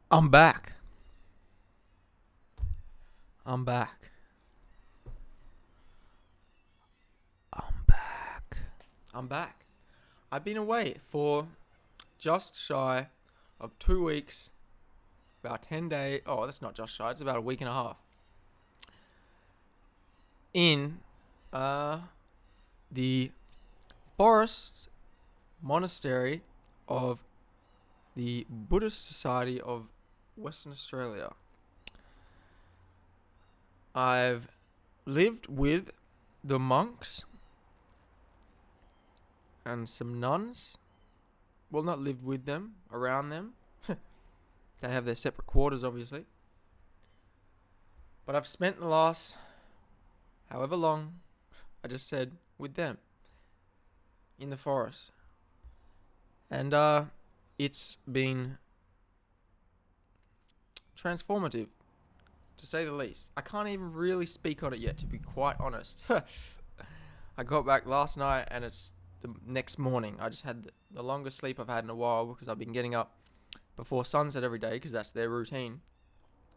I'm back. I'm back. I'm back. I'm back. I've been away for just shy of 2 weeks, about 10 days. Oh, that's not just shy, it's about a week and a half. In the forest monastery of the Buddhist Society of Western Australia. I've lived with the monks and some nuns. Well, not lived with them, around them. They have their separate quarters, obviously. But I've spent the last however long, I just said, with them in the forest. And it's been transformative, to say the least. I can't even really speak on it yet, to be quite honest. I got back last night and it's the next morning. I just had the longest sleep I've had in a while because I've been getting up before sunset every day because that's their routine.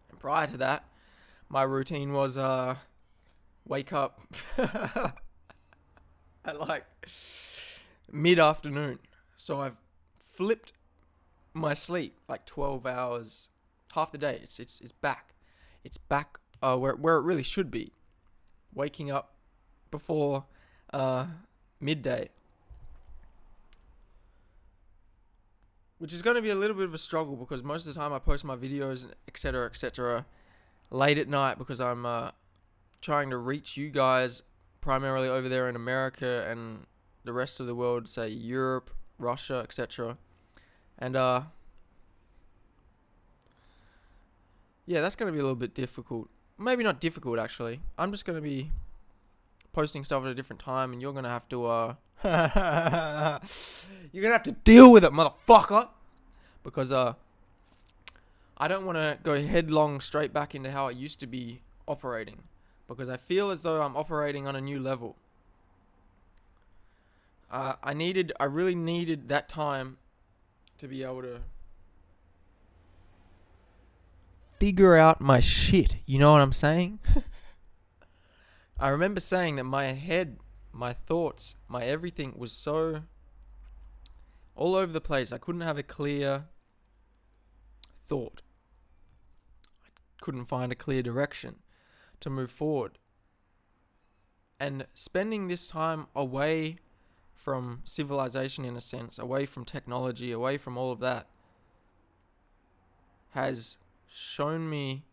And prior to that, my routine was wake up at like mid-afternoon. So I've flipped my sleep like 12 hours, half the day. It's back. It's back where it really should be. Waking up before midday. Which is going to be a little bit of a struggle because most of the time I post my videos, etc., late at night because I'm trying to reach you guys primarily over there in America and the rest of the world, say Europe, Russia, etc. And yeah, that's going to be a little bit difficult. Maybe not difficult, actually. I'm just going to be posting stuff at a different time, and you're going to have to you're going to have to deal with it, motherfucker. Because I don't want to go headlong straight back into how I used to be operating. Because I feel as though I'm operating on a new level. I really needed that time to be able to figure out my shit. You know what I'm saying? I remember saying that my head, my thoughts, my everything was so all over the place. I couldn't have a clear thought. I couldn't find a clear direction to move forward. And spending this time away from civilization, in a sense, away from technology, away from all of that, has shown me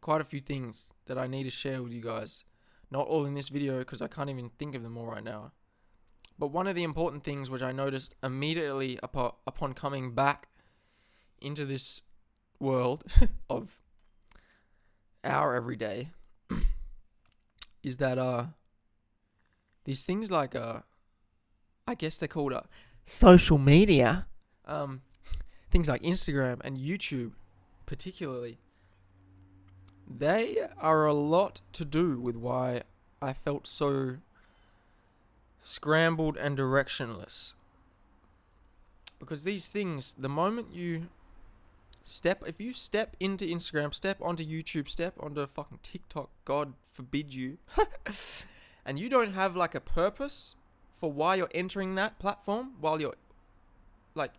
quite a few things that I need to share with you guys. Not all in this video because I can't even think of them all right now. But one of the important things which I noticed immediately upon coming back into this world of our everyday is that these things like I guess they're called social media, things like Instagram and YouTube particularly, they are a lot to do with why I felt so scrambled and directionless. Because these things, the moment if you step into Instagram, step onto YouTube, step onto fucking TikTok, God forbid you, and you don't have like a purpose for why you're entering that platform, while you're like,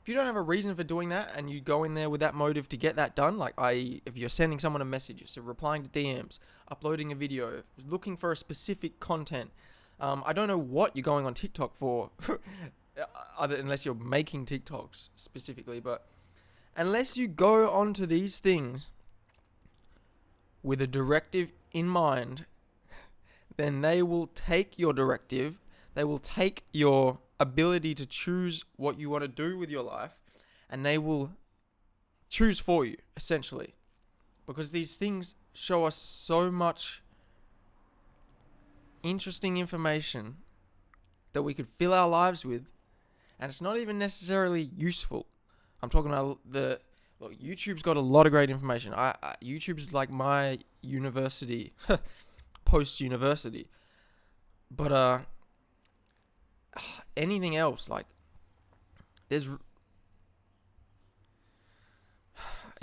if you don't have a reason for doing that and you go in there with that motive to get that done, like if you're sending someone a message, so replying to DMs, uploading a video, looking for a specific content, I don't know what you're going on TikTok for, unless you're making TikToks specifically, but unless you go onto these things with a directive in mind, then they will take your directive, they will take your ability to choose what you want to do with your life, and they will choose for you, essentially. Because these things show us so much interesting information that we could fill our lives with, and it's not even necessarily useful. I'm talking about look, YouTube's got a lot of great information. YouTube's like my university, post-university. But anything else, like, there's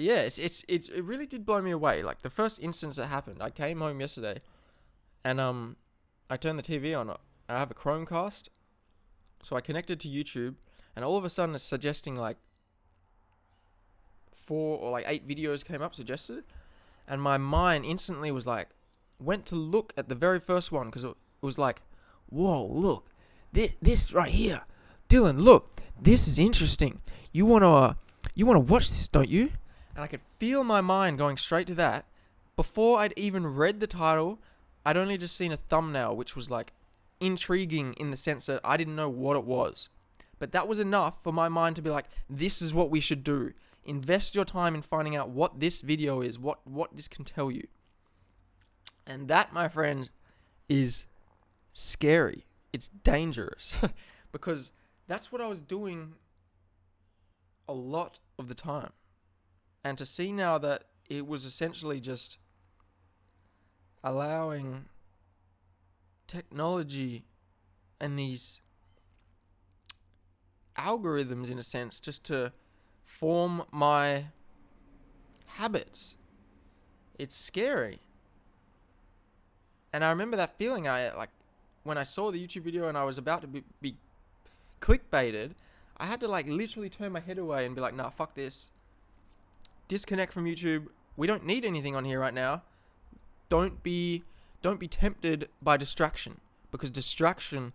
yeah, it really did blow me away. Like the first instance that happened, I came home yesterday, and I turned the TV on. I have a Chromecast, so I connected to YouTube, and all of a sudden it's suggesting like 4 or like 8 videos came up suggested, and my mind instantly was like, went to look at the very first one because it was like, whoa, look, this right here, Dylan, look, this is interesting. You wanna watch this, don't you? And I could feel my mind going straight to that. Before I'd even read the title, I'd only just seen a thumbnail, which was like intriguing in the sense that I didn't know what it was. But that was enough for my mind to be like, this is what we should do. Invest your time in finding out what this video is, what this can tell you. And that, my friend, is scary. It's dangerous. Because that's what I was doing a lot of the time. And to see now that it was essentially just allowing technology and these algorithms, in a sense, just to form my habits. It's scary. And I remember that feeling when I saw the YouTube video and I was about to be clickbaited, I had to literally turn my head away and be like, nah, fuck this. Disconnect from YouTube. We don't need anything on here right now. Don't be tempted by distraction, because distraction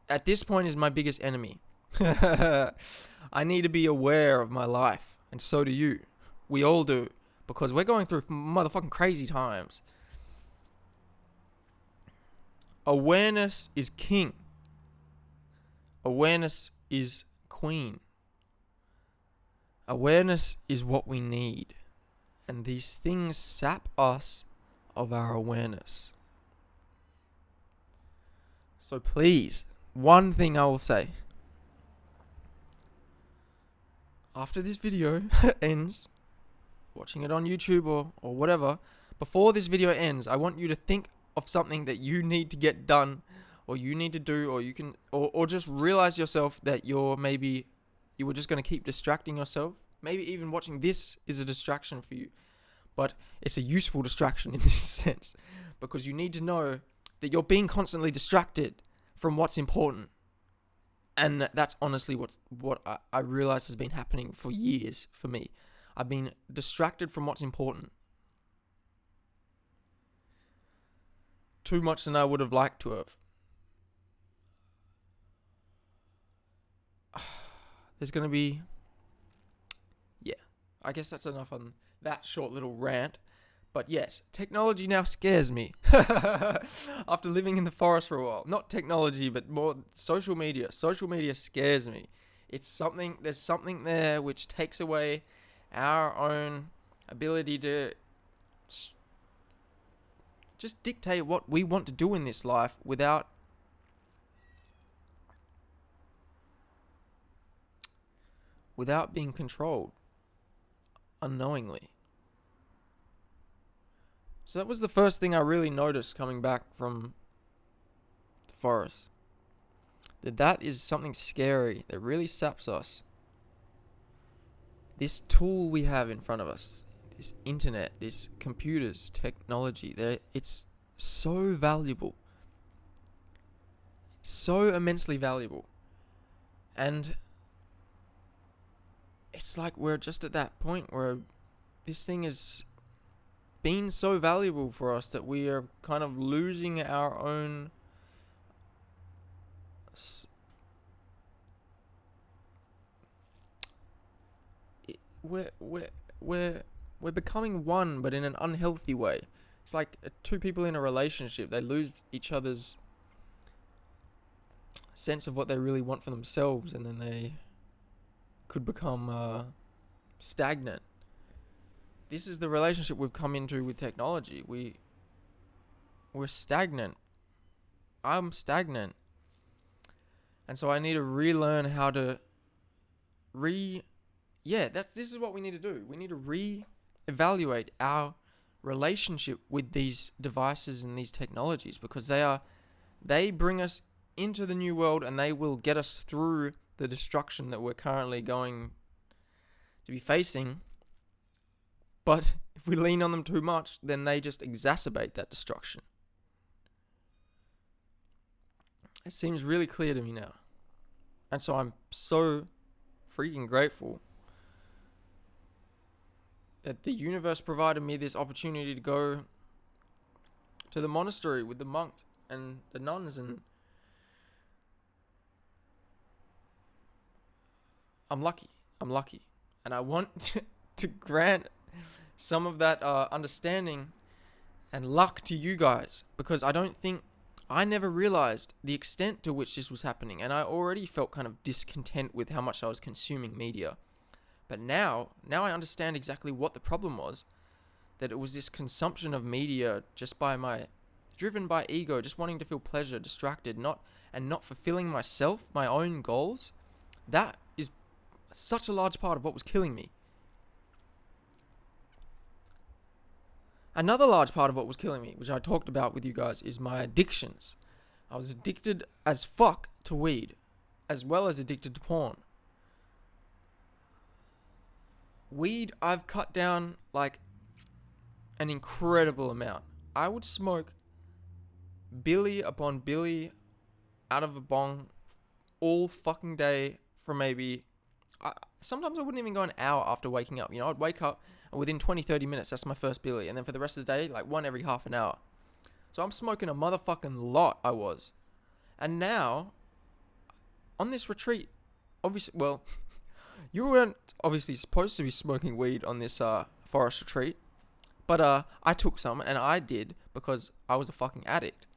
at this point is my biggest enemy. I need to be aware of my life, and so do you. We all do, because we're going through motherfucking crazy times. Awareness is king. Awareness is queen. Awareness is what we need. And these things sap us of our awareness. So please, one thing I will say. After this video ends, watching it on YouTube or whatever, before this video ends, I want you to think of something that you need to get done, or you need to do, or you can, or just realize yourself that you were just going to keep distracting yourself. Maybe even watching this is a distraction for you, but it's a useful distraction in this sense, because you need to know that you're being constantly distracted from what's important. And that's honestly what I realize has been happening for years for me. I've been distracted from what's important. Too much than I would have liked to have. There's going to be... Yeah, I guess that's enough on that short little rant. But yes, technology now scares me. After living in the forest for a while. Not technology, but more social media. Social media scares me. There's something there which takes away our own ability to just dictate what we want to do in this life without being controlled unknowingly. So that was the first thing I really noticed coming back from the forest. That is something scary that really saps us. This tool we have in front of us, this internet, this computers, technology, it's so valuable. So immensely valuable. And it's like we're just at that point where this thing is been so valuable for us that we are kind of losing our own we're becoming one, but in an unhealthy way. It's like two people in a relationship, they lose each other's sense of what they really want for themselves, and then they could become stagnant. This is the relationship we've come into with technology. We're stagnant. I'm stagnant. And so I need to relearn how to this is what we need to do. We need to re-evaluate our relationship with these devices and these technologies, because they bring us into the new world, and they will get us through the destruction that we're currently going to be facing But if we lean on them too much, then they just exacerbate that destruction. It seems really clear to me now. And so I'm so freaking grateful that the universe provided me this opportunity to go to the monastery with the monks and the nuns, and I'm lucky. And I want to grant some of that understanding and luck to you guys, because I never realized the extent to which this was happening, and I already felt kind of discontent with how much I was consuming media. But now I understand exactly what the problem was, that it was this consumption of media driven by ego, just wanting to feel pleasure, distracted, not fulfilling myself, my own goals. That is such a large part of what was killing me. Another large part of what was killing me, which I talked about with you guys, is my addictions. I was addicted as fuck to weed, as well as addicted to porn. Weed, I've cut down like an incredible amount. I would smoke billy upon billy out of a bong all fucking day for sometimes I wouldn't even go an hour after waking up. I'd wake up and within 20-30 minutes, that's my first billy. And then for the rest of the day, like one every half an hour. So I'm smoking a motherfucking lot, I was. And now, on this retreat, obviously, well, you weren't obviously supposed to be smoking weed on this forest retreat. But I took some, and I did because I was a fucking addict.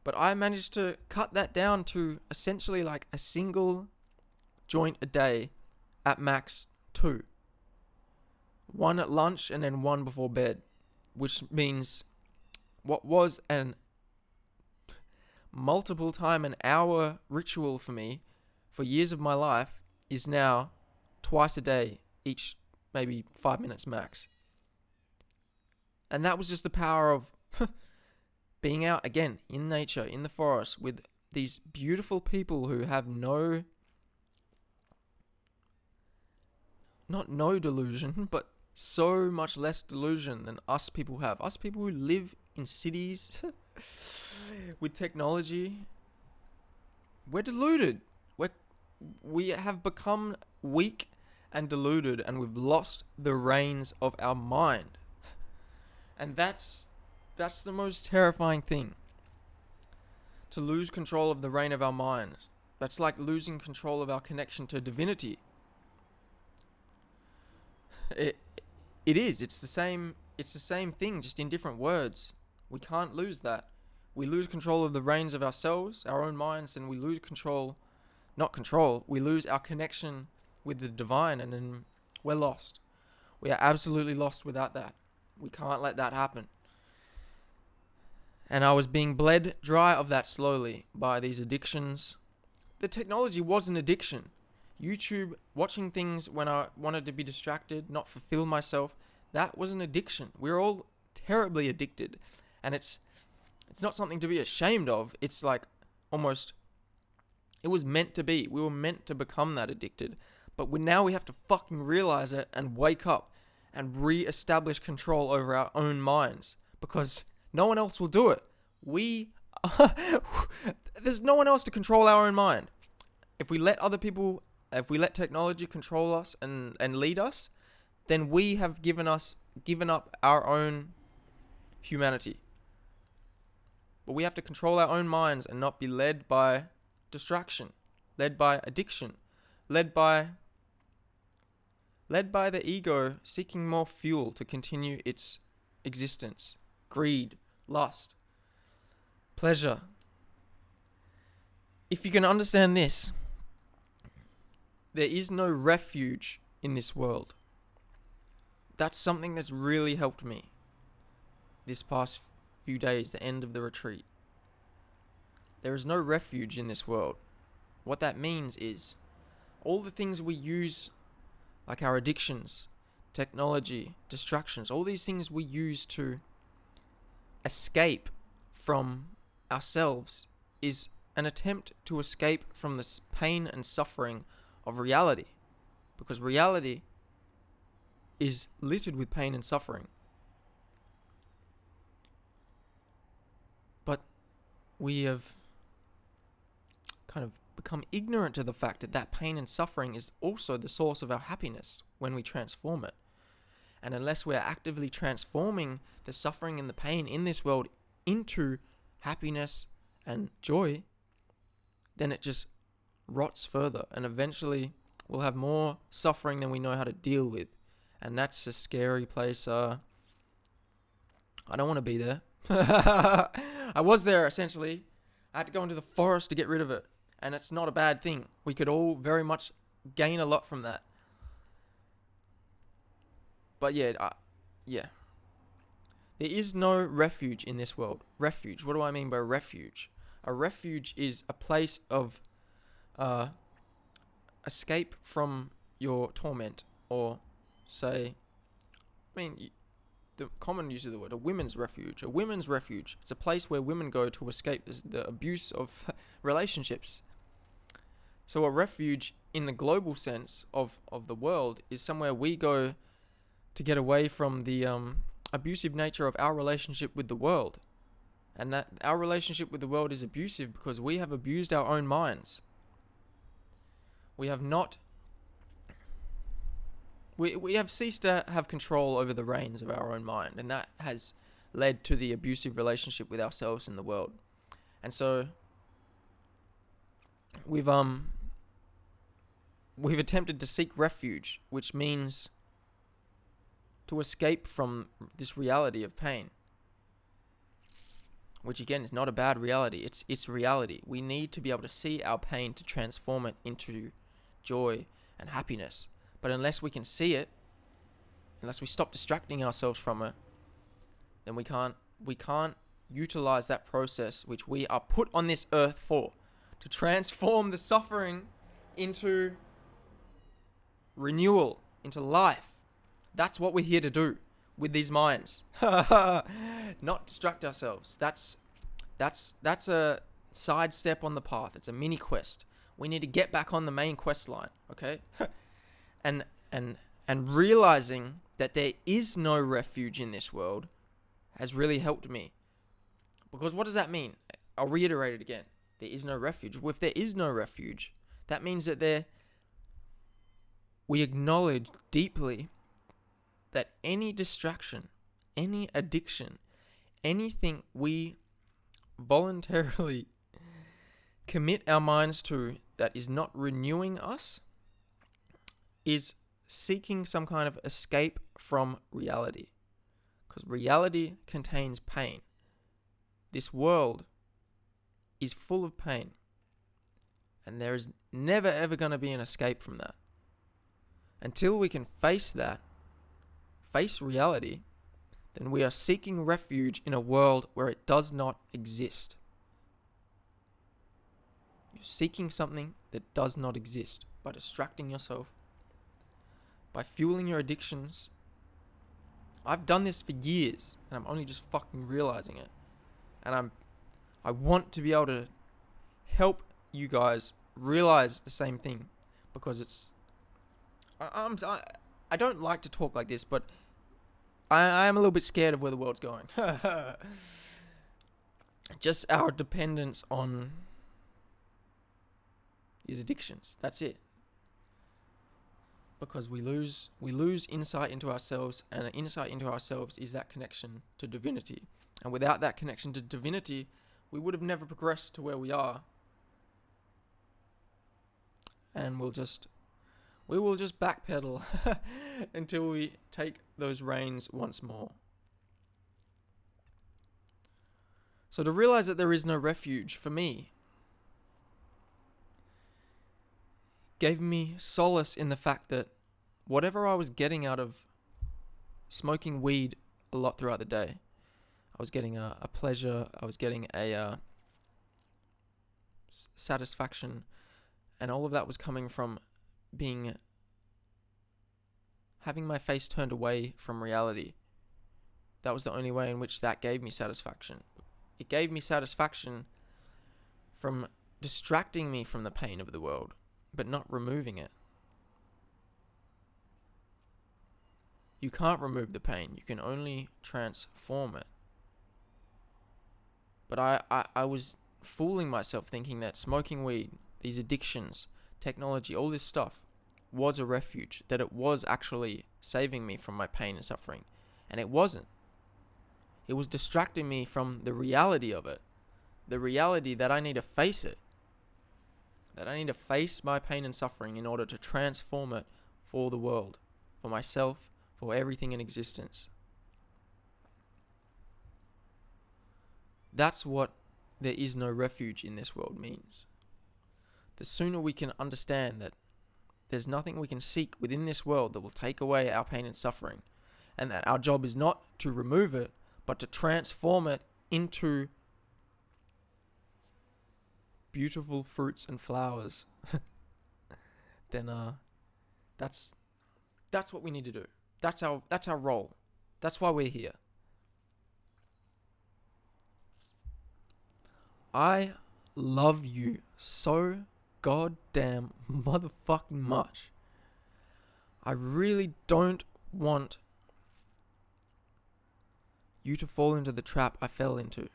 But I managed to cut that down to essentially like a single joint a day, at max 2. One at lunch and then one before bed, which means what was an multiple time an hour ritual for me for years of my life is now twice a day, each maybe 5 minutes max. And that was just the power of being out again in nature, in the forest, with these beautiful people who have not no delusion, but so much less delusion than us people have. Us people who live in cities with technology, we're deluded. We have become weak and deluded, and we've lost the reins of our mind. And that's the most terrifying thing. To lose control of the reign of our minds. That's like losing control of our connection to divinity. It is. It's the same thing, just in different words. We can't lose that. We lose control of the reins of ourselves, our own minds, and we lose we lose our connection with the divine, and then we're lost. We are absolutely lost without that. We can't let that happen. And I was being bled dry of that slowly by these addictions. The technology was an addiction. YouTube, watching things when I wanted to be distracted, not fulfill myself, that was an addiction. We're all terribly addicted. And it's not something to be ashamed of. It's like almost, it was meant to be. We were meant to become that addicted. But now we have to fucking realize it and wake up and re-establish control over our own minds. Because no one else will do it. There's no one else to control our own mind. If we let technology control us and lead us, then we have given up our own humanity. But we have to control our own minds and not be led by distraction, led by addiction, led by the ego seeking more fuel to continue its existence. Greed, lust, pleasure. If you can understand this, there is no refuge in this world. That's something that's really helped me this past few days, the end of the retreat. There is no refuge in this world. What that means is all the things we use, like our addictions, technology, distractions, all these things we use to escape from ourselves is an attempt to escape from this pain and suffering of reality. Because reality is littered with pain and suffering. But we have kind of become ignorant to the fact that that pain and suffering is also the source of our happiness when we transform it. And unless we're actively transforming the suffering and the pain in this world into happiness and joy, then it just rots further, and eventually we'll have more suffering than we know how to deal with. And that's a scary place. I don't want to be there. I was there, essentially. I had to go into the forest to get rid of it. And it's not a bad thing. We could all very much gain a lot from that. But yeah. There is no refuge in this world. Refuge. What do I mean by refuge? A refuge is a place of escape from your torment. Or say, the common use of the word, a women's refuge. A women's refuge. It's a place where women go to escape the abuse of relationships. So a refuge in the global sense of the world is somewhere we go to get away from the abusive nature of our relationship with the world. And that our relationship with the world is abusive because we have abused our own minds. We have not... We have ceased to have control over the reins of our own mind, and that has led to the abusive relationship with ourselves and the world. And so we've attempted to seek refuge, which means to escape from this reality of pain, which again is not a bad reality. It's reality. We need to be able to see our pain to transform it into joy and happiness. But unless we can see it, unless we stop distracting ourselves from it, then we can't utilize that process which we are put on this earth for, to transform the suffering into renewal, into life. That's what we're here to do with these minds. Not distract ourselves. That's a side step on the path. It's a mini quest. We need to get back on the main quest line, okay? And realizing that there is no refuge in this world has really helped me. Because what does that mean? I'll reiterate it again. There is no refuge. Well, if there is no refuge, that means that we acknowledge deeply that any distraction, any addiction, anything we voluntarily commit our minds to that is not renewing us is seeking some kind of escape from reality. Because reality contains pain. This world is full of pain. And there is never ever going to be an escape from that. Until we can face that, face reality, then we are seeking refuge in a world where it does not exist. You're seeking something that does not exist by distracting yourself, by fueling your addictions. I've done this for years, and I'm only just fucking realizing it. And I want to be able to help you guys realize the same thing, because I don't like to talk like this, but I am a little bit scared of where the world's going. Just our dependence on these addictions. That's it. Because we lose insight into ourselves, and an insight into ourselves is that connection to divinity. And without that connection to divinity, we would have never progressed to where we are. And we will just backpedal until we take those reins once more. So to realize that there is no refuge for me gave me solace in the fact that whatever I was getting out of smoking weed a lot throughout the day, I was getting a pleasure, I was getting a satisfaction, and all of that was coming from having my face turned away from reality. That was the only way in which that gave me satisfaction. It gave me satisfaction from distracting me from the pain of the world, but not removing it. You can't remove the pain. You can only transform it. But I was fooling myself thinking that smoking weed, these addictions, technology, all this stuff was a refuge, that it was actually saving me from my pain and suffering. And it wasn't. It was distracting me from the reality of it. The reality that I need to face it. That I need to face my pain and suffering in order to transform it for the world, for myself, for everything in existence. That's what there is no refuge in this world means. The sooner we can understand that there's nothing we can seek within this world that will take away our pain and suffering, and that our job is not to remove it, but to transform it into beautiful fruits and flowers, then that's what we need to do. That's our role. That's why we're here. I love you so goddamn motherfucking much. I really don't want you to fall into the trap I fell into.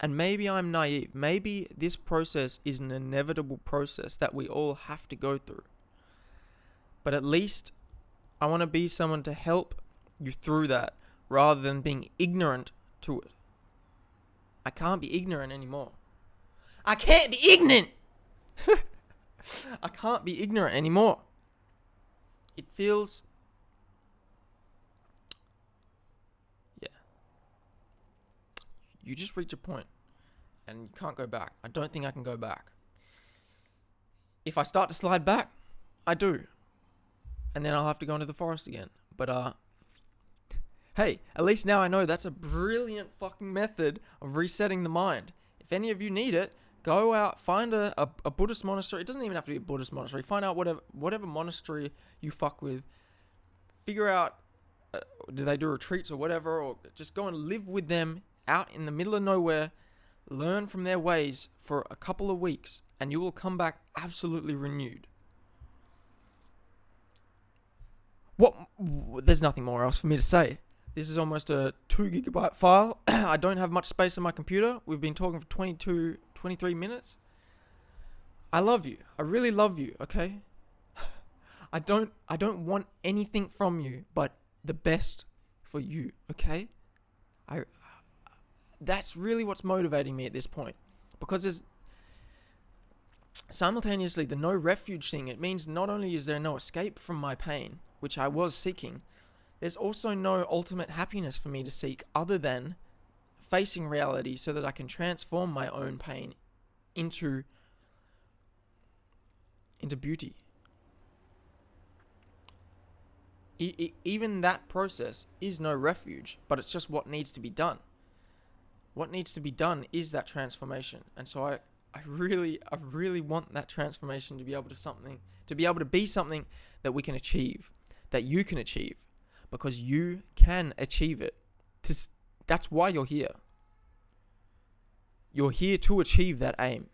And maybe I'm naive. Maybe this process is an inevitable process that we all have to go through. But at least I want to be someone to help you through that rather than being ignorant to it. I can't be ignorant anymore. I can't be ignorant! I can't be ignorant anymore. It feels... yeah. You just reach a point and you can't go back. I don't think I can go back. If I start to slide back, I do. And then I'll have to go into the forest again. But, hey, at least now I know that's a brilliant fucking method of resetting the mind. If any of you need it, go out, find a Buddhist monastery. It doesn't even have to be a Buddhist monastery. Find out whatever monastery you fuck with. Figure out, do they do retreats or whatever, or just go and live with them out in the middle of nowhere. Learn from their ways for a couple of weeks, and you will come back absolutely renewed. There's nothing more else for me to say. This is almost a 2 gigabyte file. I don't have much space on my computer. We've been talking for 23 minutes. I love you. I really love you, okay? I don't want anything from you but the best for you, okay? That's really what's motivating me at this point. Because there's simultaneously the no refuge thing. It means not only is there no escape from my pain, which I was seeking, there's also no ultimate happiness for me to seek other than facing reality so that I can transform my own pain into beauty. Even that process is no refuge, but it's just what needs to be done. What needs to be done is that transformation. And so I really want that transformation to be able to be something that we can achieve, that you can achieve, because you can achieve it. That's why you're here. You're here to achieve that aim.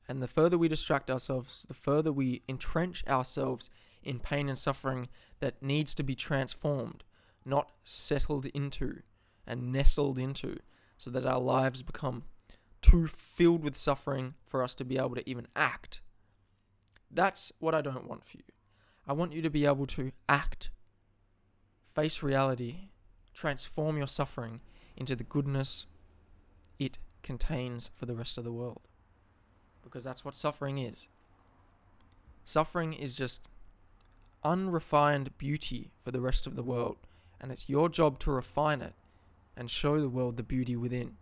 And the further we distract ourselves, the further we entrench ourselves in pain and suffering that needs to be transformed, not settled into and nestled into, so that our lives become too filled with suffering for us to be able to even act. That's what I don't want for you. I want you to be able to act, face reality, transform your suffering into the goodness it contains for the rest of the world. Because that's what suffering is. Suffering is just unrefined beauty for the rest of the world, and it's your job to refine it and show the world the beauty within.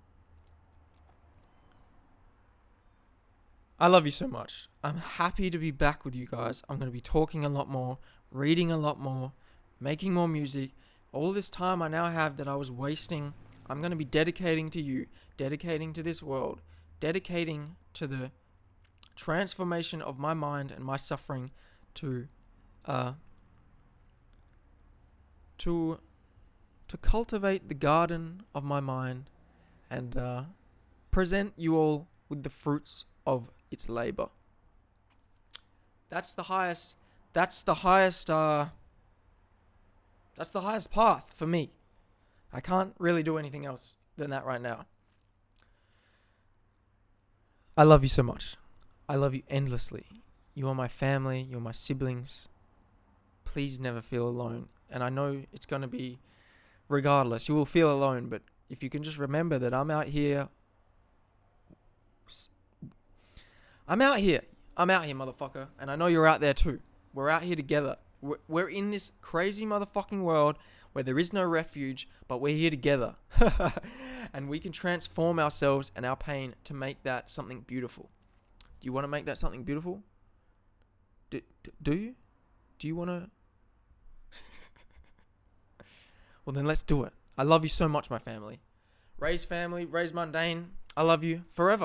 I love you so much. I'm happy to be back with you guys. I'm going to be talking a lot more, reading a lot more, making more music. All this time I now have that I was wasting, I'm going to be dedicating to you, dedicating to this world, dedicating to the transformation of my mind and my suffering to cultivate the garden of my mind and present you all with the fruits of its labor. That's the highest That's the highest path for me. I can't really do anything else than that right now. I love you so much. I love you endlessly. You are my family. You're my siblings. Please never feel alone. And I know it's going to be, regardless, you will feel alone. But if you can just remember that I'm out here. I'm out here, motherfucker. And I know you're out there too. We're out here together. We're in this crazy motherfucking world where there is no refuge, but we're here together. And we can transform ourselves and our pain to make that something beautiful. Do you want to make that something beautiful? Do you? Do you want to? Well, then let's do it. I love you so much, my family. Raze family, Raze Mundane, I love you forever.